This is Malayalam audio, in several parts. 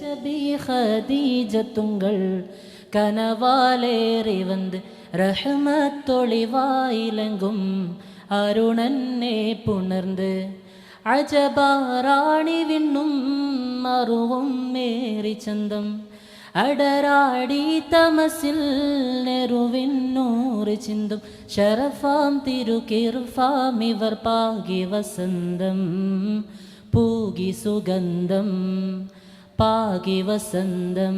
ரஜபி ஹதீஜத்துங்கள் கனவாலேறி வந்து ரஹ்மத்தொளிவாயிலங்கும் அருணன்னே புணர்ந்து അജബാറാണി വിണ്ണും മറുവും മേറി ചന്തം അടരാടി തമസിൽ നെറുവിന്നൂറ് ചിന്തും ഷറഫാം തിരുകിർഫാം ഇവർ പാകി വസന്തം പൂകി സുഗന്ധം പാകി വസന്തം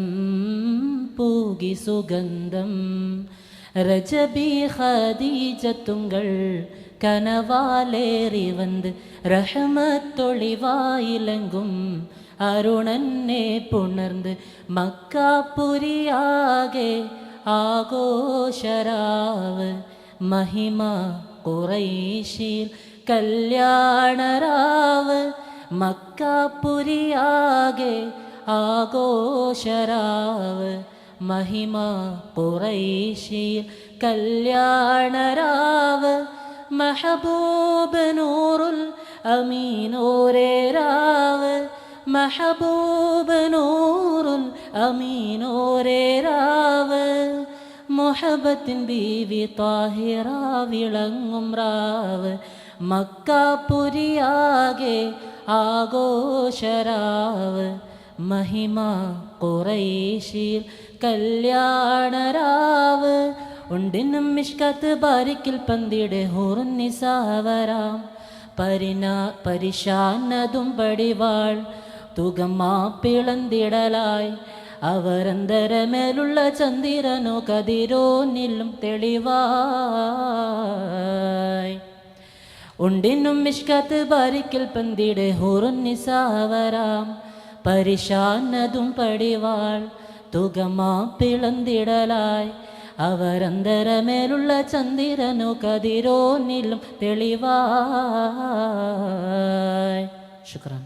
പൂകി സുഗന്ധം രജബി ഖദീജത്തുങ്കൾ കനവാലേറി വന്ന് റഹ്മത്തൊളിവായിലങ്കും അരുണന്നെ പുണർന്ന് മക്കാപുരിയാകെ ആഘോഷരാവ് മഹിമ ഖുറൈശിൽ കല്യാണരാവ് മക്കാപുരിയാകെ ആഘോഷരാവ് മഹിമ ഖുറൈശിൽ കല്യാണരാവ് മെഹബൂബ് നൂറുൽ അമീനോരേ രാവ് മെഹബൂബ് നൂറുൽ അമീനോരേ രാവ് മുഹബത്തിൻ ബീവി താഹിറ വിളങ്ങും രാവ് മക്കാപുരിയാകെ ആഘോഷരാവ് മഹിമ ഖുറൈശിൽ കല്യാണരാവ് ഉണ്ടിനും മിഷ്കത്ത് ബാരിക്കിൽ പന്തിയുടെ ഹൂറുന്നിസാവരാം പരിശാനതും പടിവാൾ തുകമാ പിളന്തിടലായി അവരന്തരമേലുള്ള ചന്ദ്രനോ കതിരോ നില്ലും തെളിവായി ഉണ്ടിനും മിഷ്കത്ത് ബാരിക്കിൽ പന്തിയുടെ ഹൂറുന്നിസാവരാം പരിശാനതും പടിവാൾ തുകമാ പിളന്തിടലായി അവരന്തരമേലുള്ള ചന്ദ്രനോ കതിരോ നില്ലും തെളിവായി. ശുക്രാൻ.